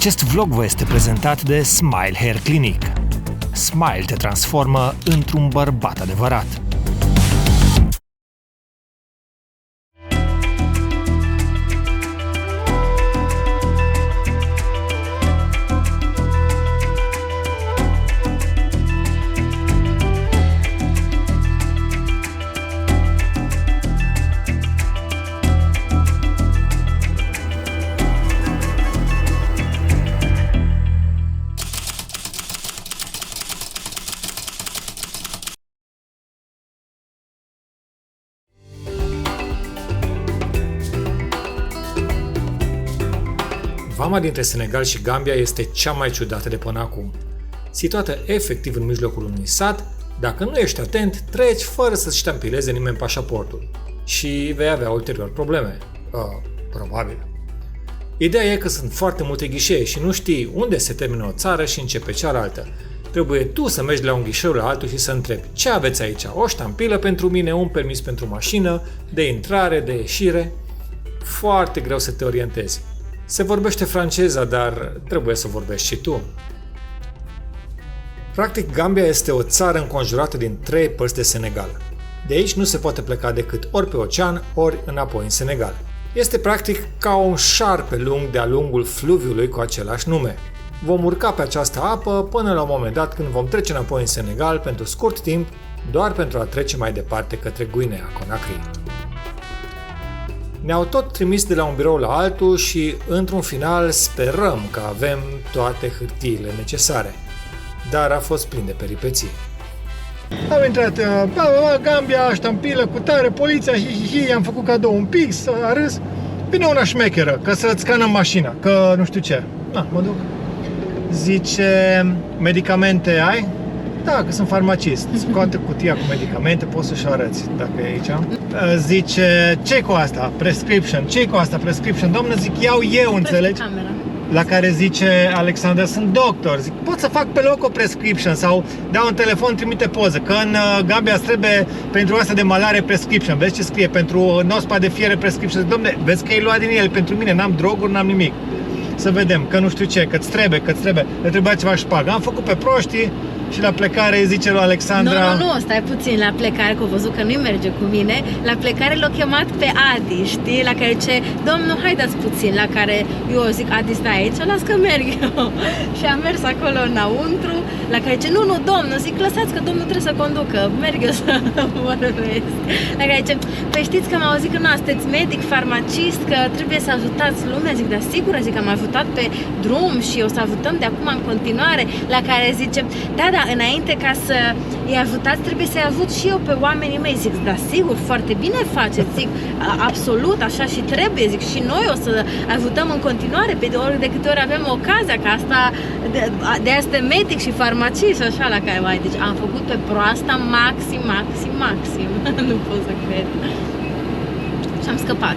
Acest vlog vă este prezentat de Smile Hair Clinic. Smile te transformă într-un bărbat adevărat. Vama dintre Senegal și Gambia este cea mai ciudată de până acum. Situată efectiv în mijlocul unui sat, dacă nu ești atent, treci fără să-ți ștampileze nimeni pașaportul. Și vei avea ulterior probleme. Probabil. Ideea e că sunt foarte multe ghișee și nu știi unde se termină o țară și începe cealaltă. Trebuie tu să mergi la un ghișeu la altul și să întrebi: ce aveți aici? O ștampilă pentru mine, un permis pentru mașină, de intrare, de ieșire? Foarte greu să te orientezi. Se vorbește franceza, dar trebuie să vorbești și tu. Practic, Gambia este o țară înconjurată din 3 părți de Senegal. De aici nu se poate pleca decât ori pe ocean, ori înapoi în Senegal. Este practic ca un șarpe lung de-a lungul fluviului cu același nume. Vom urca pe această apă până la un moment dat când vom trece înapoi în Senegal pentru scurt timp, doar pentru a trece mai departe către Guinea Conakry. Ne-au tot trimis de la un birou la altul și, într-un final, sperăm că avem toate hârtiile necesare. Dar a fost plin de peripeții. Am intrat, Gambia, ștampilă, cu tare, poliția, i-am făcut cadou un pix, a râs. Vine una șmecheră, că să-ți scanăm mașina, că nu știu ce. Mă duc. Zice, medicamente ai? Da, că sunt farmacist. Scoate cutia cu medicamente, poți să-și arăți dacă e aici. Zice, ce cu asta? Prescription. Ce cu asta? Prescription. Domnule, zic, iau eu, înțelegi? La care zice Alexandra, sunt doctor. Zic, pot să fac pe loc o prescription sau dau un telefon, trimite poză. Că în Gambia îți trebuie pentru asta de malare prescription. Vezi ce scrie? Pentru nospa de fiere prescription. Zic, domnule, vezi că e luat din el pentru mine, n-am droguri, n-am nimic. Să vedem, că nu știu ce, că-ți trebuie. Le trebuia ceva șpagă. Am făcut pe proștii. Și la plecare zice lui Alexandra... Nu, stai puțin, la plecare, că au văzut că nu-i merge cu mine. La plecare l-a chemat pe Adi, știi? La care zice, domnul, haideți puțin. La care eu zic, Adi, stai aici, las că merg eu. Și am mers acolo înăuntru. La care zice, nu, domnul, zic, lăsați că domnul trebuie să conducă. Merg eu să vorbesc. La care zice, păi știți că m-au auzit că nu, sunteți medic, farmacist, că trebuie să ajutați lumea. Zic, dar sigur, zic, am ajutat pe drum și o să ajutăm de acum în continuare. La care zice, da, înainte ca să îi ajutați, trebuie să-i ajut și eu pe oamenii mei. Zic, da, sigur, foarte bine faceți. Zic, absolut, așa și trebuie. Zic, și noi o să ajutăm în continuare pe de câte ori avem ocazia, că asta de asta medic și farmacist și așa la care mai. Deci am făcut pe proasta maxim. Nu pot să cred. Și am scăpat.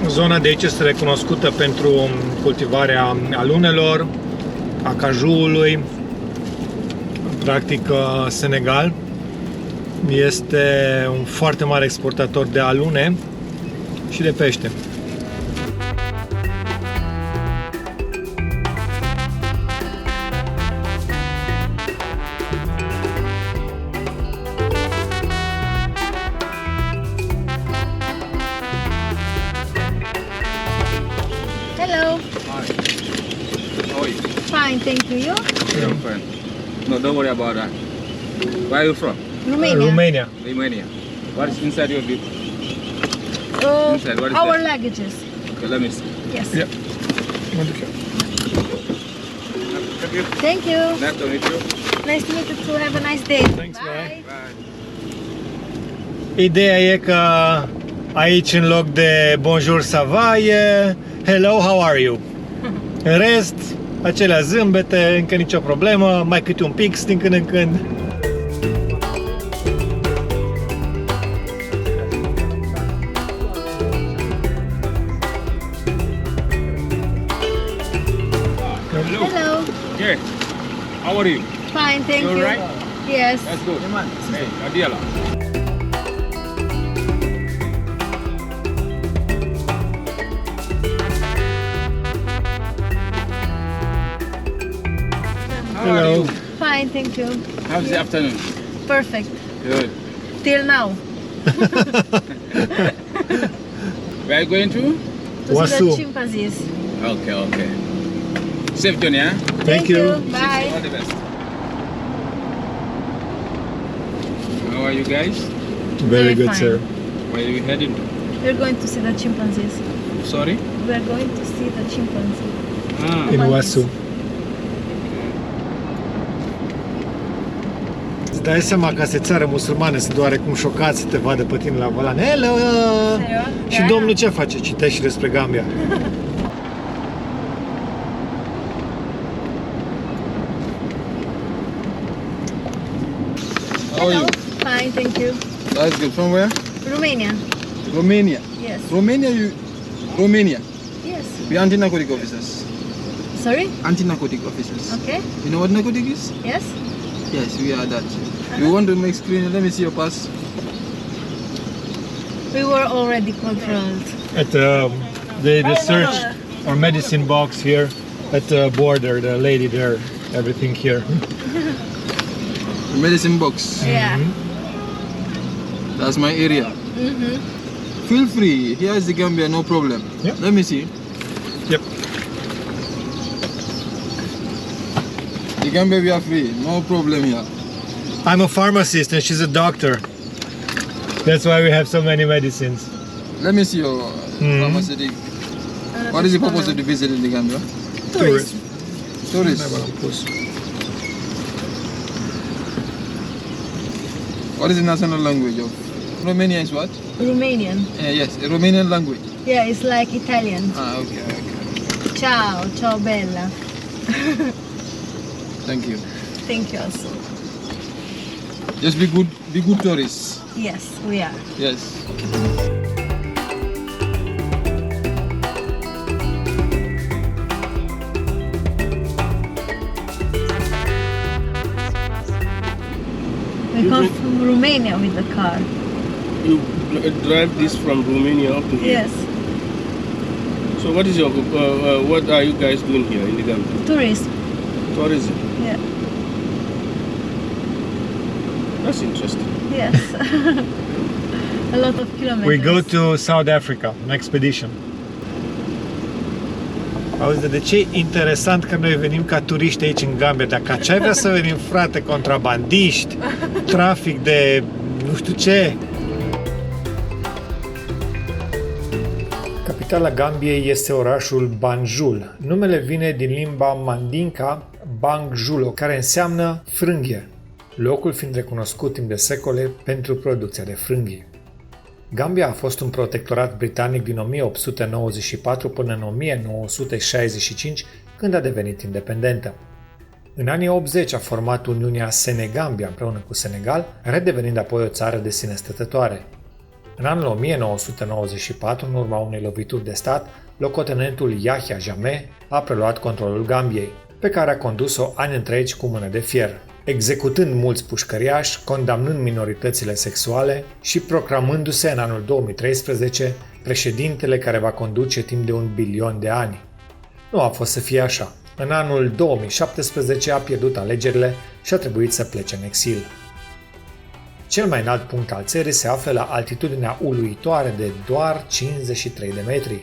Zona de aici este recunoscută pentru cultivarea alunelor, a cajuului. Practic, Senegal este un foarte mare exportator de alune și de pește. Fine, thank you. You? Yeah, I'm fine. No, don't worry about that. Where are you from? Romania. Romania. What is inside your bag? Inside, what is Our that? luggages. Okay, let me see. Yes. Yeah. Thank you. Nice to meet you. Nice to meet you too. Have a nice day. Thanks, bye. Bye. Ideea e că aici, în loc de bonjour, ça va, e hello, how are you? În rest, acelea zâmbete, încă nicio problemă, mai câte un pix din când în când. Hello. Yeah. How are you? Fine, thank You you. alright? Yes. That's good. Hey, Adiela. How are you? Fine, thank you. How's the afternoon? Perfect. Good. Till now. Where are you going to? To see Wasu. the chimpanzees. Okay, okay. Safe journey, huh? Thank you. Bye. All the best. How are you guys? Very Very good, fine. sir. Where are you heading to? We're going to see the chimpanzees. Sorry? We're going to see the chimpanzee. Ah. In Monkeys. Wasu. Îți dai seama că asta e țară musulmană, sunt oarecum șocați să te vadă pe tine la volan. Hello! Serios? Și Da. domnul ce face? Citește despre Gambia. How are you? Fine, thank you. That's good. From where? Romania. Romania. Yes. Romania. Yes. We are anti-narcotic officers. Sorry? Anti-narcotic officers. Okay. You know what narcotic is? Yes. Yes, we are that. You want to make screen? Let me see your pass. We were already controlled. At the search or medicine box here at the border, the lady there, everything here. The medicine box. Yeah. That's my area. Feel free. Here is the Gambia, no problem. Yeah. Let me see. Yep. The Gambia, we are free. No problem here. I'm a pharmacist and she's a doctor. That's why we have so many medicines. Let me see your pharmaceutical. What is the purpose of the visit in the Gambia? Tourist. Tourists. What is the national language of Romania? Is what? Romanian. Yes, a Romanian language. Yeah, it's like Italian. Ah, okay, okay. Ciao, ciao bella. Thank you. Thank you also. Just be good tourists. Yes, we are. Yes. We come from Romania with the car. You drive this from Romania up to here. Yes. So what is your what are you guys doing here in the Gambia? Tourism. Tourism. Yeah. That's interesting. Yes. A lot of kilometers. We go to South Africa, an expedition. Auzi, de ce e interesant că noi venim ca turiști aici în Gambia? Dacă ce ai vrea să venim, frate, contrabandiști, trafic de nu știu ce. Capitala Gambiei este orașul Banjul. Numele vine din limba mandinka Bangjulo, care înseamnă frânghie, locul fiind recunoscut timp de secole pentru producția de frânghie. Gambia a fost un protectorat britanic din 1894 până în 1965, când a devenit independentă. În anii 80 a format Uniunea Senegambia împreună cu Senegal, redevenind apoi o țară de sine stătătoare. În anul 1994, în urma unei lovituri de stat, locotenentul Yahya Jammeh a preluat controlul Gambiei, pe care a condus-o ani întregi cu mână de fier, executând mulți pușcăriași, condamnând minoritățile sexuale și proclamându-se în anul 2013 președintele care va conduce timp de 1 bilion de ani. Nu a fost să fie așa. În anul 2017 a pierdut alegerile și a trebuit să plece în exil. Cel mai înalt punct al țării se află la altitudinea uluitoare de doar 53 de metri.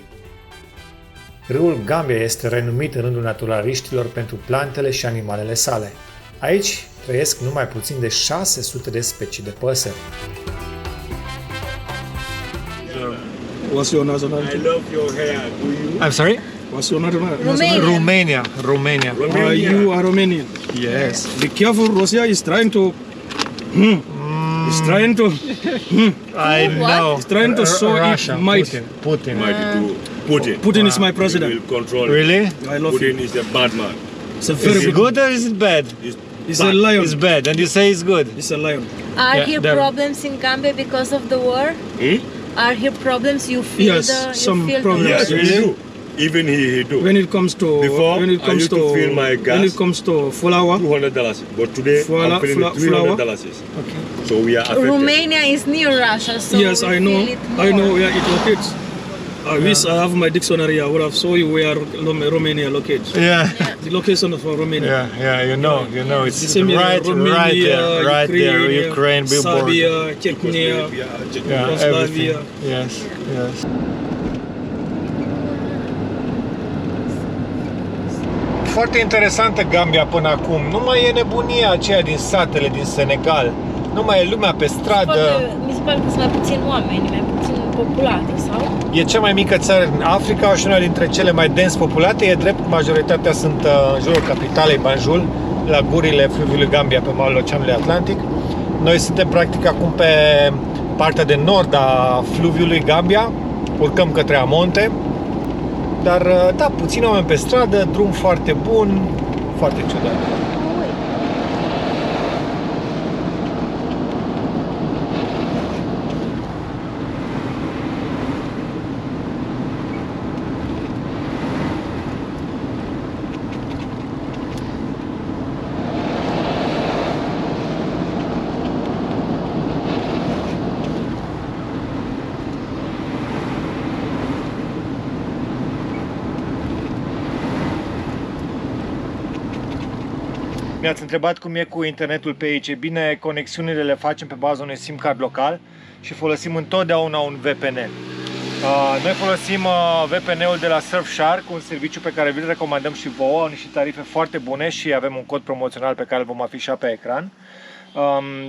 Râul Gambia este renumit în rândul naturaliștilor pentru plantele și animalele sale. Aici trăiesc numai puțin de 600 de specii de păsări. What's your nationality? I love your hair. Do you? I'm sorry? What's your nationality? Romania. Romania. You are Romanian. Yes. Be careful. Russia is trying to. Is trying to. I know. It's trying to show it Russia, might. Putin. Might do Putin. Putin is my He president. will control. Really? I love Putin him. is a bad man. It's a very Is it good or is it bad? He's a lion. It's bad, and you say it's good. He's a lion. Are Yeah, here there- problems in Gambia because of the war? Hmm? Are here problems? You feel Yes, the some you feel problems. Yes, The... we do. Even he do. When it comes to Before, when it I comes used to to fill my gas. when it comes to flour. $200. But today, I'm filling it $300. Okay. So we are affected. Romania is near Russia, so Yes, we I know. feel it I know more. where it locates. I wish I have my dictionary. I would have shown you where Romania locates. Yeah. The location of Romania. Yeah, you know, it's The same right Romania, there, Ukraine, billboard. Serbia, Chechnya, Yeah, Yugoslavia. everything. Yes. Foarte interesantă Gambia până acum. Nu mai e nebunia aceea din satele din Senegal. Nu mai e lumea pe stradă. Mi se pare că sunt mai puțini oameni, mai puțin populată, sau? E cea mai mică țară din Africa și una dintre cele mai dens populate. E drept, majoritatea sunt în jurul capitalei Banjul, la gurile fluviului Gambia, pe malul Oceanului Atlantic. Noi suntem practic acum pe partea de nord a fluviului Gambia, urcăm către Amonte. Dar, da, puțini oameni pe stradă, drum foarte bun, foarte ciudat. Mi-ați întrebat cum e cu internetul pe aici. E bine, conexiunile le facem pe baza unui SIM card local și folosim întotdeauna un VPN. Noi folosim VPN-ul de la Surfshark, un serviciu pe care vi-l recomandăm și vouă, au niște tarife foarte bune și avem un cod promoțional pe care îl vom afișa pe ecran.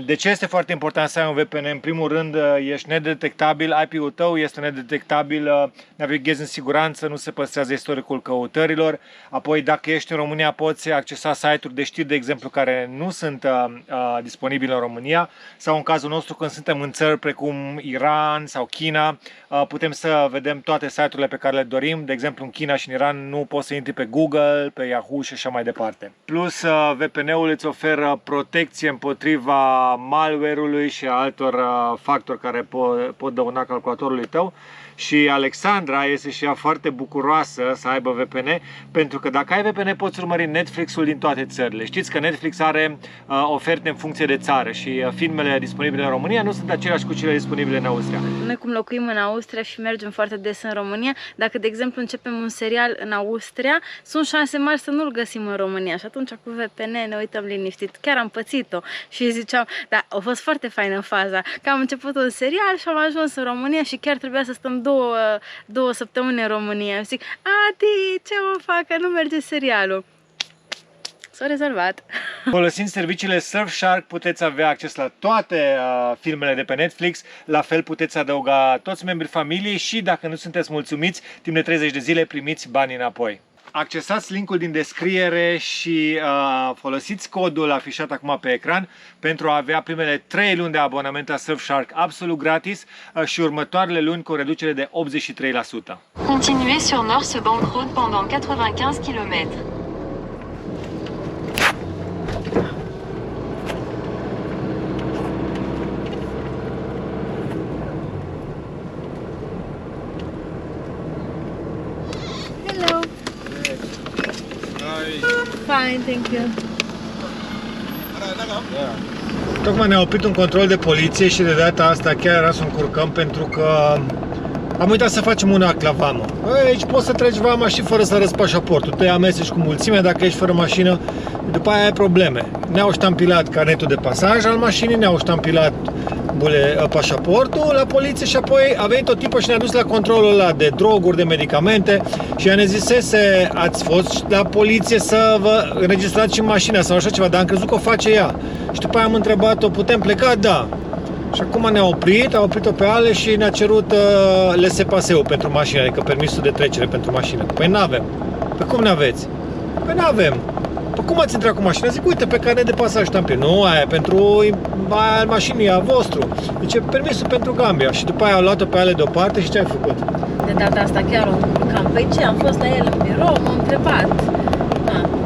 De ce este foarte important să ai un VPN? În primul rând, ești nedetectabil, IP-ul tău este nedetectabil, navighezi în siguranță, nu se păstrează istoricul căutărilor. Apoi, dacă ești în România, poți accesa site-uri de știri, de exemplu, care nu sunt disponibile în România, sau în cazul nostru, când suntem în țări precum Iran sau China, putem să vedem toate site-urile pe care le dorim. De exemplu, în China și în Iran nu poți să intri pe Google, pe Yahoo și așa mai departe. Plus, VPN-ul îți oferă protecție împotriva malware-ului și altor factori care pot dăuna calculatorului tău. Și Alexandra este și ea foarte bucuroasă să aibă VPN, pentru că dacă ai VPN poți urmări Netflix-ul din toate țările. Știți că Netflix are oferte în funcție de țară și filmele disponibile în România nu sunt aceleași cu cele disponibile în Austria. Noi cum locuim în Austria și mergem foarte des în România, dacă de exemplu începem un serial în Austria, sunt șanse mari să nu-l găsim în România și atunci cu VPN ne uităm liniștit. Chiar am pățit-o și ziceam, da, a fost foarte faină faza, că am început un serial și am ajuns în România și chiar trebuia să stăm două săptămâni în România. Zic, Adi, ce mă fac, că nu merge serialul. S-a rezolvat. Folosind serviciile Surfshark puteți avea acces la toate filmele de pe Netflix, la fel puteți adăuga toți membrii familiei și dacă nu sunteți mulțumiți, timp de 30 de zile primiți banii înapoi. Accesați linkul din descriere și folosiți codul afișat acum pe ecran pentru a avea primele 3 luni de abonament la Surfshark absolut gratis și următoarele luni cu o reducere de 83%. Continuez sur North Bank Road pendant 95 km. Hello. Fine, thank you. Tocmai ne-a oprit un control de poliție și de data asta chiar era să încurcăm pentru că am uitat să facem un act la vamă. Aici poți să treci vama și fără să arăți pașaportul. Te amesteci cu mulțimea dacă ești fără mașină, după aia ai probleme. Ne-au ștampilat carnetul de pasaj al mașinii, ne-au ștampilat pașaportul la poliție și apoi a venit o tipă și ne-a dus la controlul ăla de droguri, de medicamente și ea ne zisese, ați fost la poliție să vă înregistrați și mașina sau așa ceva, dar am crezut că o face ea. Și după aia am întrebat-o, putem pleca? Da. Și acum ne-a oprit-o pe ale și ne-a cerut laissez-passer-ul pentru mașină, adică permisul de trecere pentru mașină. Păi n-avem. Păi cum n-aveți? Păi n-avem. Păi cum ați intrat cu mașina? Zic, uite, pe carnet de pasaj ștampil. Nu, aia pentru aia mașinii a vostru. Deci e permisul pentru Gambia. Și după aia au luat-o pe ale deoparte și ce ai făcut? De data asta chiar o încurcam. Păi ce, am fost la el în birou, m-a întrebat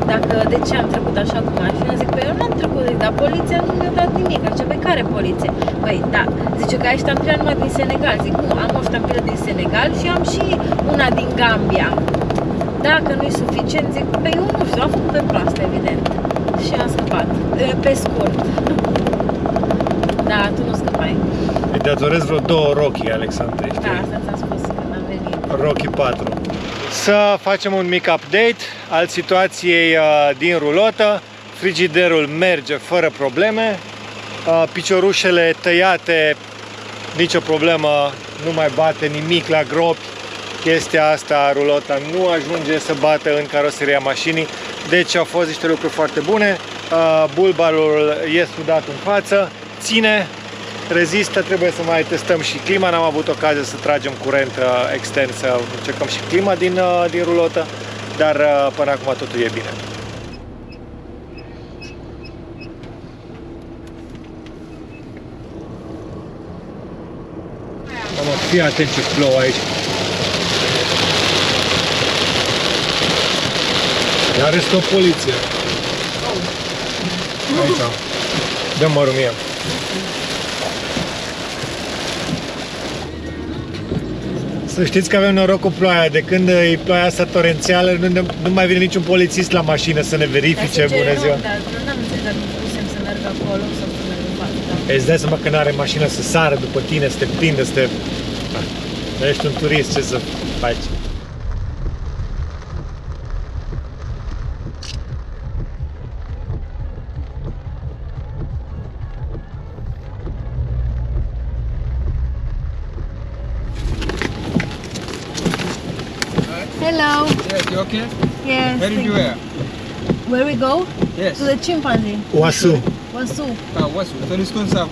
dacă de ce am trecut așa cu mașina. Zic, păi eu n-am trecut, dar poliția nu mi-a dat nimic. Zice, pe care poliție? Păi da, zice că ai ștampila numai din Senegal. Zic, nu, am o ștampilă din Senegal și am și una din Gambia. Dacă nu e suficient, zic, pe eu nu știu, am făcut pe proastă, evident. Și am scăpat. Pe scurt. Da, tu nu scăpai. Îi datorez vreo 2 Rocky, Alexandre, știi? Da, asta ți-am spus când am venit. Rocky 4. Să facem un mic update al situației din rulotă. Frigiderul merge fără probleme. Piciorușele tăiate, nicio problemă, nu mai bate nimic la gropi. Chestia asta, rulota nu ajunge să bată în caroseria mașinii. Deci au fost niște lucruri foarte bune. Bulbarul e sudat în față, ține, rezistă, trebuie să mai testăm și clima. N-am avut ocazia să tragem curent extern, să încercăm și clima din rulotă, dar până acum totul e bine. Mamă, fii atent ce plouă aici. Iar este o poliție. Aici. Dă-mi mărul mie. Să știți că avem noroc cu ploaia. De când e ploaia asta torențială, nu mai vine niciun polițist la mașină să ne verifice. Bună ziua! Dar nu am înțeles dacă pusem să merg acolo sau să merg în față. Îți dai seama că n-are mașină să sară după tine, să te prindă, să te... Ești un turist, ce să faci? Hello. Yes, you okay? Yes. Where did you wear? Where we go? Yes. To the chimpanzee. Oasu. Wasu. What's tourist concept?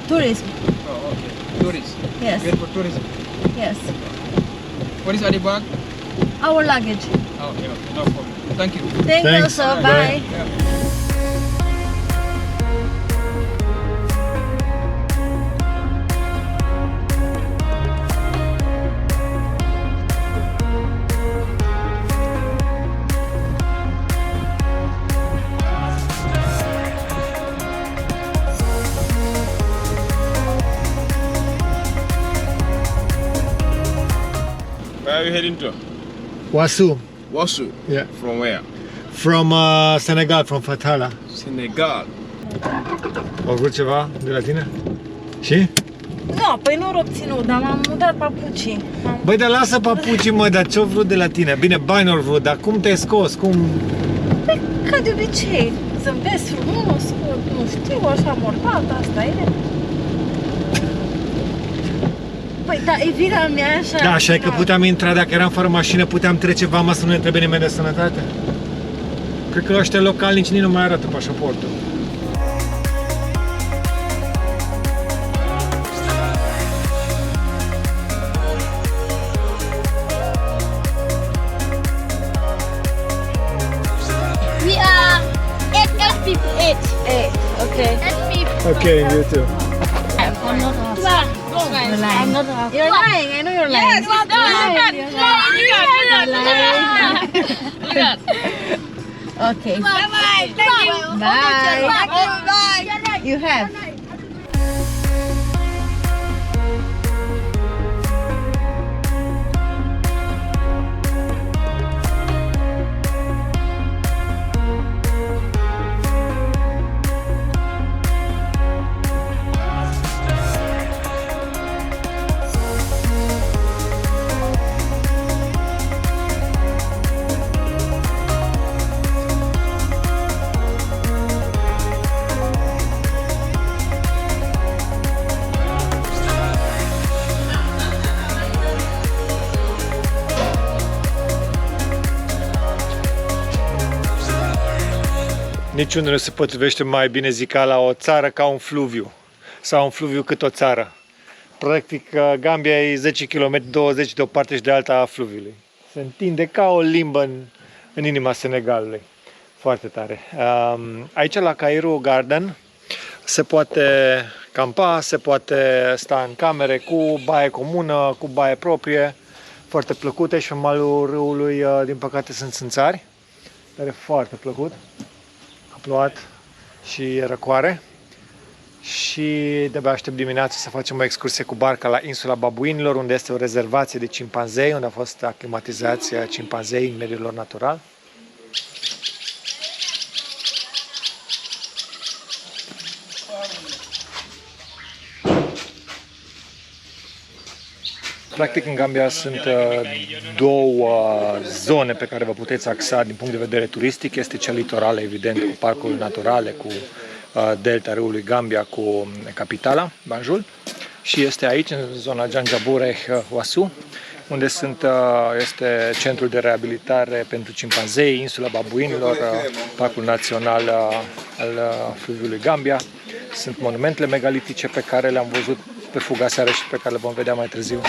Tourism. Oh, okay. Tourist. Yes. Wait for tourism. Yes. What is at the bag? Our luggage. Okay, no problem. Thank you. Thank you, Thanks. sir. Bye. Bye. Where are you heading to? Oasu. Wasu. Yeah. From where? From Senegal, from Fatala. Senegal. Au vrut ceva de la tine? Și? Nu, păi nu l-am obținut, dar m-am mutat papucii. Băi, dar lasă papucii, mă, dar ce-au vrut de la tine? Bine, bani au vrut, dar cum te-ai scos? Cum... Păi, ca de obicei, să vezi frumos, nu știu, așa mortat, asta e. Păi, da, e vina mea așa. Da, așa e că puteam intra, dacă eram fără mașină, puteam trece vama să nu ne trebuie nimeni de sănătate. Cred că ăștia localnici nici nu mai arată pașaportul. We are 8 people, 8. Okay. 8 people. Ok, you too. I'm not a... You're lying, I know you're lying. Yes, you're lying. Okay. Bye-bye. Thank you. Bye. You have. Niciunde nu se potrivește mai bine zicala o țară ca un fluviu sau un fluviu cât o țară. Practic, Gambia e 10 km, 20 de o parte și de alta a fluviului. Se întinde ca o limbă în inima Senegalului. Foarte tare. Aici la Kairu Garden se poate campa, se poate sta în camere cu baie comună, cu baie proprie, foarte plăcute și în malul râului, din păcate, sunt țânțari, dar e foarte plăcut. A plouat și e răcoare. și de-abia aștept dimineața să facem o excursie cu barca la insula Babuinilor, unde este o rezervație de cimpanzei, unde a fost aclimatizați cimpanzei în mediul lor natural. Practic, în Gambia sunt două zone pe care vă puteți axa din punct de vedere turistic. Este cea litorală, evident, cu parcurile naturale, cu delta râului Gambia, cu capitala, Banjul. Și este aici, în zona Janjanbureh Wasu, unde este centrul de reabilitare pentru cimpanzei, insula Babuinilor, Parcul Național al fluviului Gambia. Sunt monumentele megalitice pe care le-am văzut pe fuga seară și pe care le vom vedea mai târziu.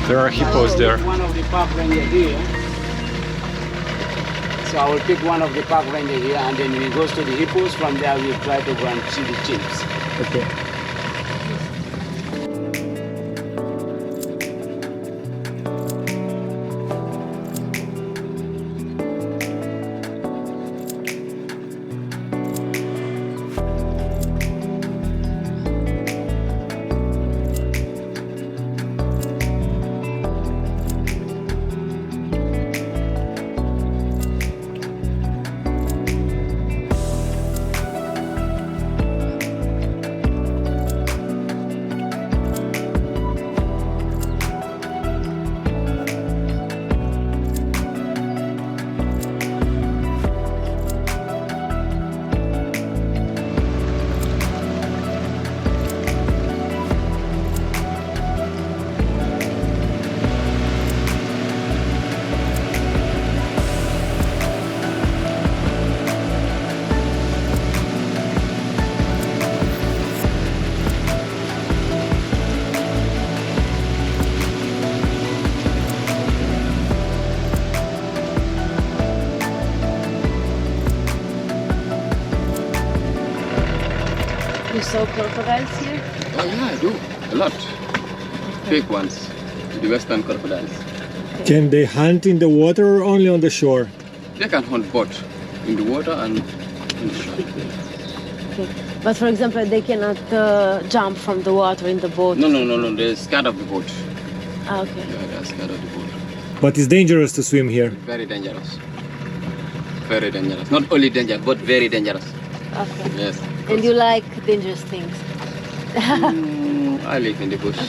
There are hippos there. One of the park ranger here. So I will pick one of the park ranger here, and then we go to the hippos. From there, we try to go and see the chimps. Okay. You saw crocodiles here? Oh yeah, I do. A lot. Big ones. The western crocodiles. Can they hunt in the water or only on the shore? They can hunt both in the water and in the shore. Okay. But for example, they cannot jump from the water in the boat? No. They're scared of the boat. Ah, okay. Yeah, they're scared of the boat. But it's dangerous to swim here. Very dangerous. Very dangerous. Not only dangerous, but very dangerous. Okay. Yes. And you like dangerous things? I live in the bush.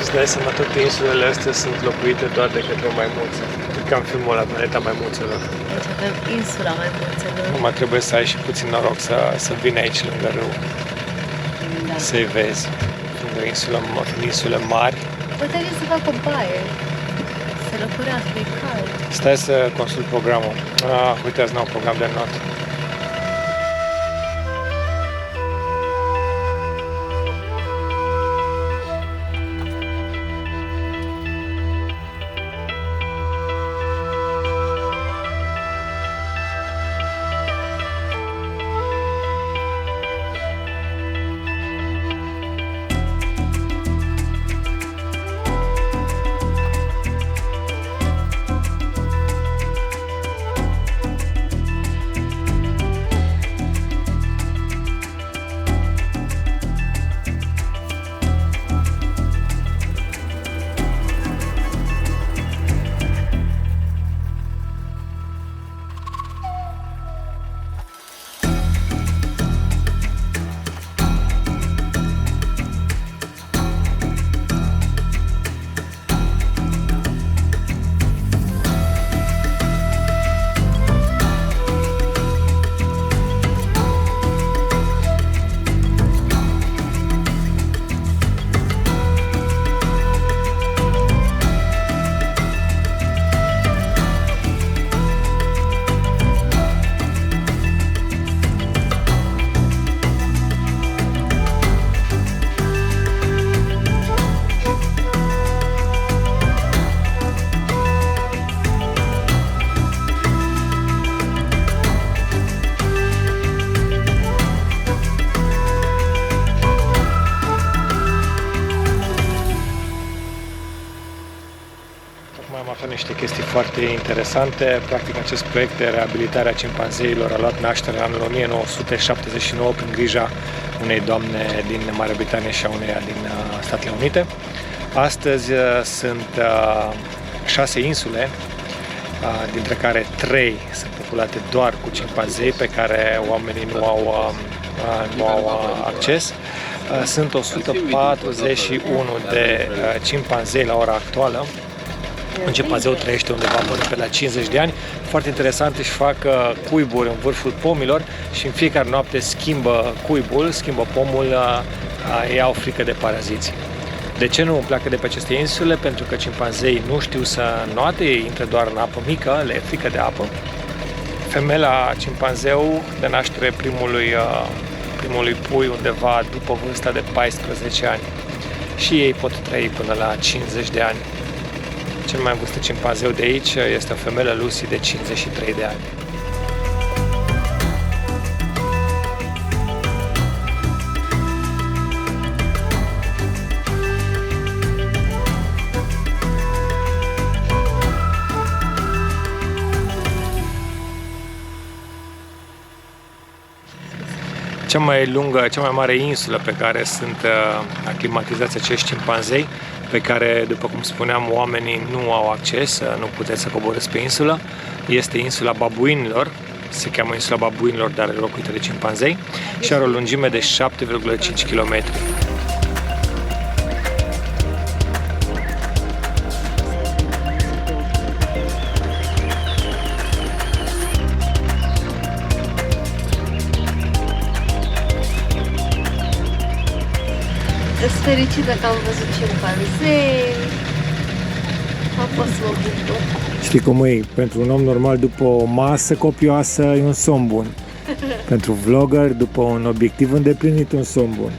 Îți dai seama, toate insulele astea sunt locuite doar de către o maimuță. Cred că am filmul la Planeta Maimuțelor. Deci avem insula Maimuțelor. Numai trebuie să ai și puțin noroc să vin aici lângă râu, Da. să-i vezi. fiind insule mari. Puteți să fac o baie, să răcurească, e cald. Stai să consult programul. Uite, azi n-au program de not. Am aflat niște chestii foarte interesante. Practic, acest proiect de reabilitare a cimpanzeilor a luat naștere în anul 1979 prin grija unei doamne din Marea Britanie și a uneia din Statele Unite. Astăzi sunt 6 insule, dintre care 3 sunt populate doar cu cimpanzei pe care oamenii nu au acces. Sunt 141 de cimpanzei la ora actuală. Un cimpanzeu trăiește undeva până pe la 50 de ani. Foarte interesant, își fac cuiburi în vârful pomilor și în fiecare noapte schimbă cuibul, schimbă pomul, ei au frică de paraziți. De ce nu pleacă de pe aceste insule? Pentru că cimpanzeii nu știu să înoate, ei intră doar în apă mică, le e frică de apă. Femela cimpanzeu de naștere primului pui undeva după vârsta de 14 ani și ei pot trăi până la 50 de ani. Cel mai vârstă cimpanzeu de aici este o femelă Lucy de 53 de ani. Cea mai mare insulă pe care sunt aclimatizați acești cimpanzei, pe care, după cum spuneam, oamenii nu au acces, nu puteți să coborâți pe insulă, este insula Babuinilor, se cheamă insula Babuinilor, dar are locuită de cimpanzei și are o lungime de 7,5 km. Sunt fericită că am văzut cimpanzei. A fost să mă bucur. Știi cum e? Pentru un om normal, după o masă copioasă, e un somn bun. Pentru vlogger, după un obiectiv îndeplinit, un somn bun.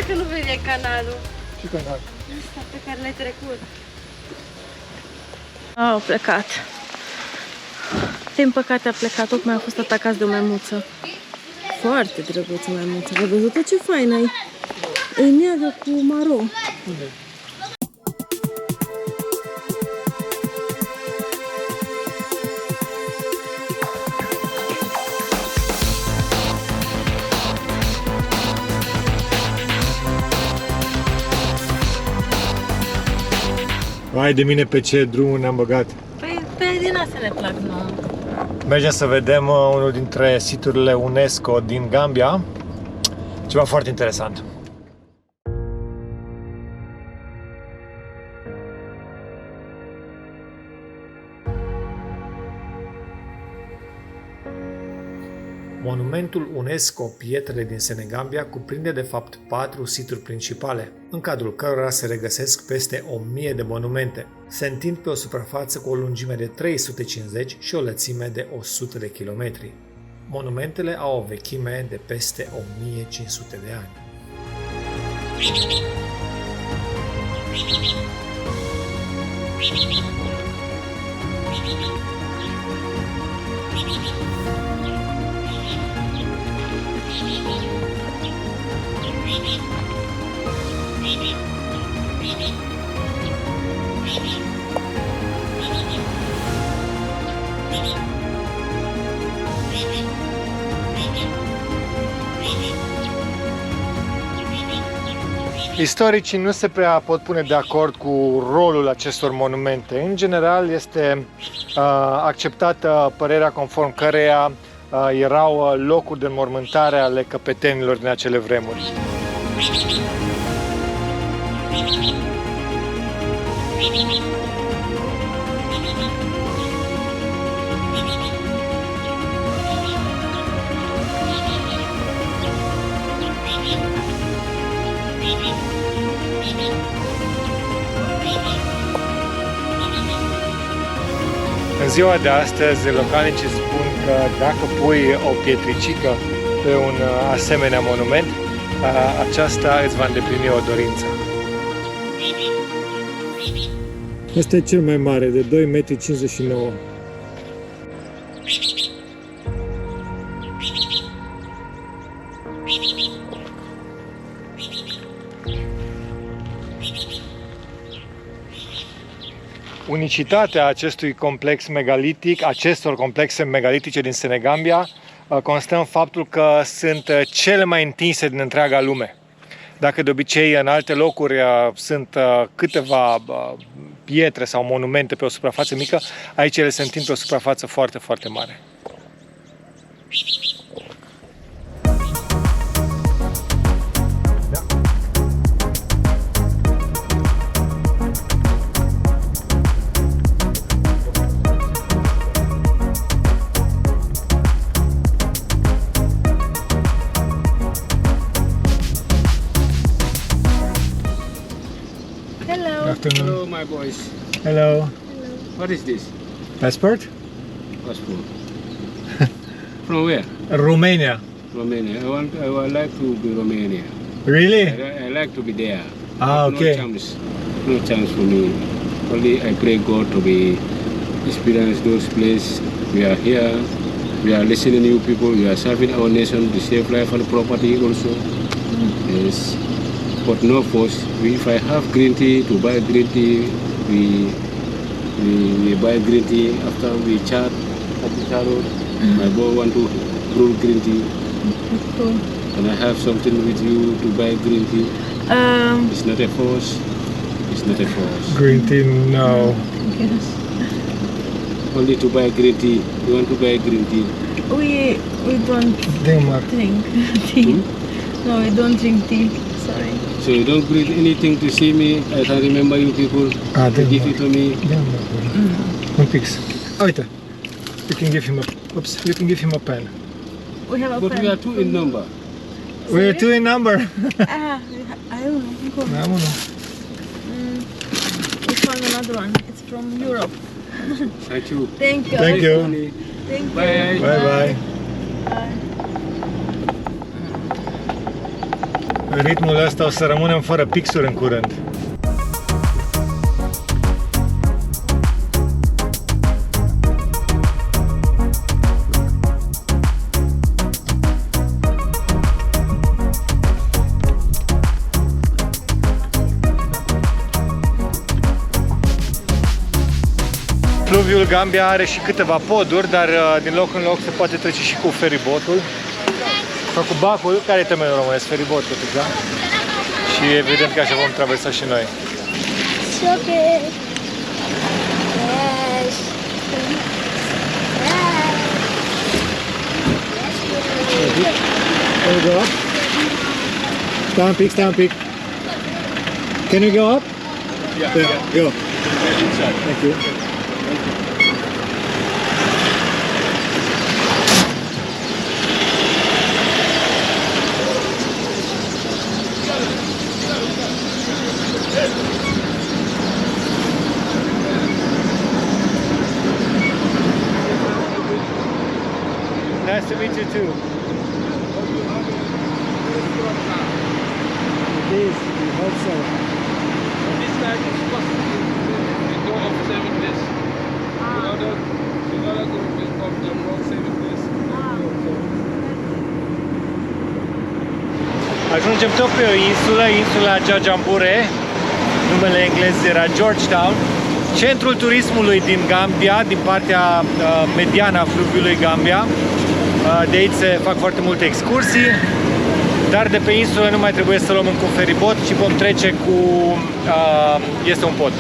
Dacă nu vede canalul. Și canal. Asta pe care l-ai trecut. Au plecat. Din păcate a plecat, tocmai a fost atacați de o maimuță. Foarte drăguță maimuță. Ai văzut-o ce faină e? E neagră cu maro. Unde? Vai de mine pe ce drum ne-am băgat. Păi din astea ne plac nouă. Mergem să vedem unul dintre siturile UNESCO din Gambia. Ceva foarte interesant. Monumentul UNESCO Pietrele din Senegambia cuprinde de fapt 4 situri principale, în cadrul cărora se regăsesc peste 1000 de monumente. Se întind pe o suprafață cu o lungime de 350 și o lățime de 100 de kilometri. Monumentele au o vechime de peste 1500 de ani. Istoricii nu se prea pot pune de acord cu rolul acestor monumente. În general este acceptată părerea conform căreia erau locuri de înmormântare ale căpetenilor din acele vremuri. În ziua de astăzi, localnicii spun că dacă pui o pietricică pe un asemenea monument, aceasta îți va îndeplini o dorință. Asta e cel mai mare, de 2,59 m. Unicitatea acestui complex megalitic, acestor complexe megalitice din Senegambia, constă în faptul că sunt cele mai întinse din întreaga lume. Dacă de obicei în alte locuri sunt câteva pietre sau monumente pe o suprafață mică, aici ele se întind pe o suprafață foarte, foarte mare. Hello, my boys. Hello. What is this? Passport? Passport. From where? Romania. Romania. I would like to be Romania. Really? I like to be there. Okay. No chance for me. Only I pray God to be experience those places. We are here. We are listening to you people. We are serving our nation to save life and property also. Yes. But no force. If I have green tea, to buy green tea, we buy green tea after we chat at the road. My boy want to brew green tea. Cool. Can I have something with you to buy green tea? It's not a force. It's not a force. Green tea, no. Yes. Only to buy green tea. You want to buy green tea? We don't Denmark. drink tea. No, we don't drink tea. Sorry. So you don't bring anything to see me? I can remember you people. Denmark. Give it to me. Un pix. Uite. You can give him a. Oops. You can give him a pen. We have a But pen. we are two in number. We're two in number. I don't know. Am unul. We found another one. It's from Europe. Thank you. Thank you. Thank you. Thank you. Bye. Bye bye. ritmul ăsta o să rămânem fără pixuri în curând. Fluviul Gambia are și câteva poduri, dar din loc în loc se poate trece și cu feribotul sau cu bacul, care e termenul românesc, feribotul, da? Și evident că așa vom traversa și noi. Okay. Yes. Can you go up? Stand up. Can you go up? Yeah. Go. Thank you. Nice to meet you too. It is, we hope so. This guy is possible to go observing this. In order to become the road saving this. Ajungem tot pe o insulă, insula Jajambure, numele englez era Georgetown, centrul turismului din Gambia, din partea mediană a fluviului Gambia. De aici se fac foarte multe excursii, dar de pe insulă nu mai trebuie să luăm încă un feribot, ci vom trece cu... este un pod.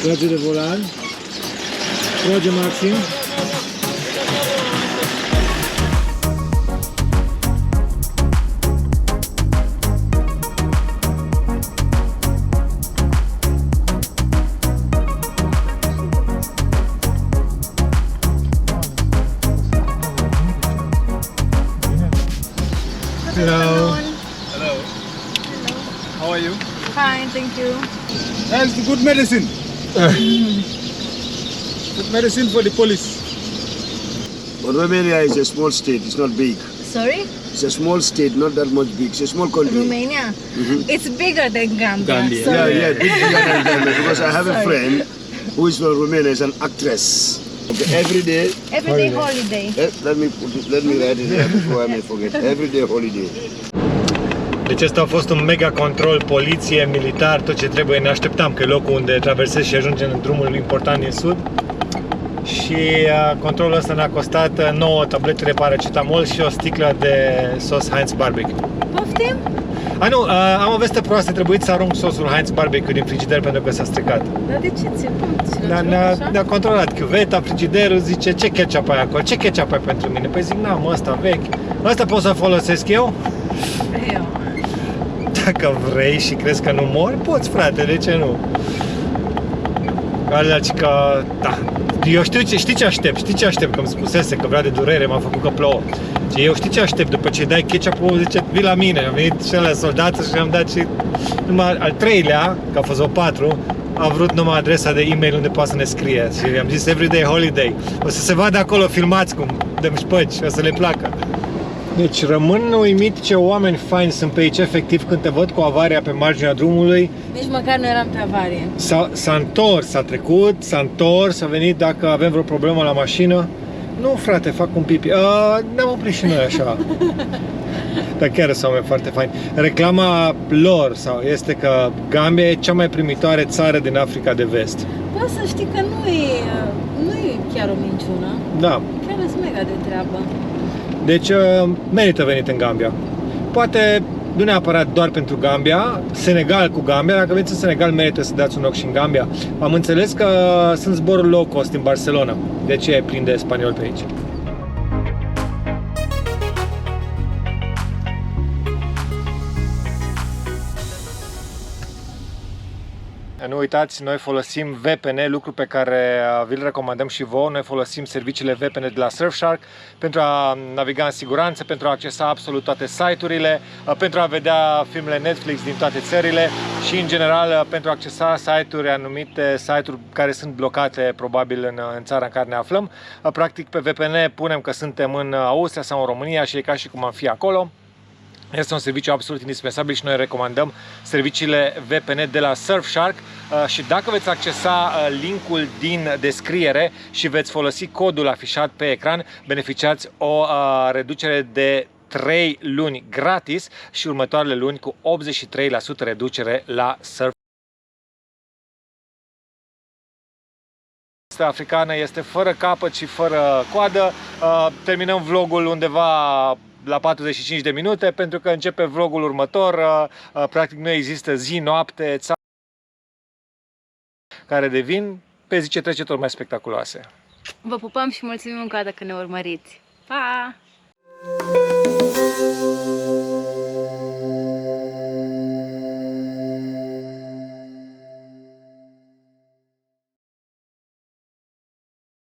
Trage de volan. Trage Maxim. Hello. Hello. How are you? Fine, thank you. That's good medicine. Good medicine for the police. But Romania is a small state, it's not big. Sorry? It's a small state, not that much big. It's a small country. Romania? It's bigger than Gambia. Gambia. Sorry. Yeah, bigger than Gambia, because I have a friend who is from Romania, is an actress. Okay, every day, holiday. let me write it here before I may forget. Everyday holiday. Deci ăsta a fost un mega control, poliție, militar, tot ce trebuie. Ne așteptam că e locul unde traversezi și ajungi în drumul important din sud. Și controlul ăsta ne-a costat 9 tablete de paracetamol și o sticlă de sos Heinz Barbecue. Poftim? Nu, am o veste proastă, trebuie să arunc sosul Heinz Barbecue din frigider pentru că s-a stricat. Dar de ce Ne-a controlat chiuveta, frigiderul, zice ce ketchup ai acolo, ce ketchup ai pentru mine? Păi zic, n-am ăsta vechi, ăsta pot să folosesc eu? Dacă vrei și crezi că nu mori, poți, frate, de ce nu? Alea că, da, eu știi ce aștept, că îmi spusese că vrea de durere, m-a făcut că plouă. Și eu știi ce aștept, după ce dai ketchup-ul, zice, vii la mine, am venit și ăla soldatul și am dat și numai al treilea, că a fost o 4, a vrut numai adresa de e-mail unde poate să ne scrie și am zis Everyday Holiday. O să se vadă acolo, filmați cum dăm șpăci, o să le placă. Deci rămân uimit ce oameni faini sunt pe aici, efectiv, când te văd cu avaria pe marginea drumului. Nici măcar nu eram pe avarie. S-a întors, s-a trecut, s-a întors, a venit dacă avem vreo problemă la mașină. Nu, frate, fac un pipi. Ne-am oprit și noi așa. Dar chiar sunt oameni foarte faini. Reclama lor este că Gambia e cea mai primitoare țară din Africa de Vest. Poți să știi că nu e chiar o minciună. Da. Chiar sunt mega de treabă. Deci merită venit în Gambia. Poate nu neapărat doar pentru Gambia, Senegal cu Gambia, dacă veniți în Senegal merită să dați un ochi și în Gambia. Am înțeles că sunt zboruri low cost în Barcelona, de ce e plin de spaniol pe aici. Nu uitați, noi folosim VPN, lucru pe care vi-l recomandăm și vouă. Noi folosim serviciile VPN de la Surfshark pentru a naviga în siguranță, pentru a accesa absolut toate site-urile, pentru a vedea filmele Netflix din toate țările și, în general, pentru a accesa site-uri, anumite site-uri care sunt blocate probabil în țara în care ne aflăm. Practic, pe VPN punem că suntem în Austria sau în România și e ca și cum am fi acolo. Este un serviciu absolut indispensabil și noi recomandăm serviciile VPN de la Surfshark și dacă veți accesa linkul din descriere și veți folosi codul afișat pe ecran, beneficiați o reducere de 3 luni gratis și următoarele luni cu 83% reducere la Surfshark. Africană este fără capăt și fără coadă. Terminăm vlogul undeva la 45 de minute pentru că începe vlogul următor. Practic nu există zi, noapte, care devin pe zi ce trece tot mai spectaculoase. Vă pupăm și mulțumim încă o dată că ne urmăriți. Pa!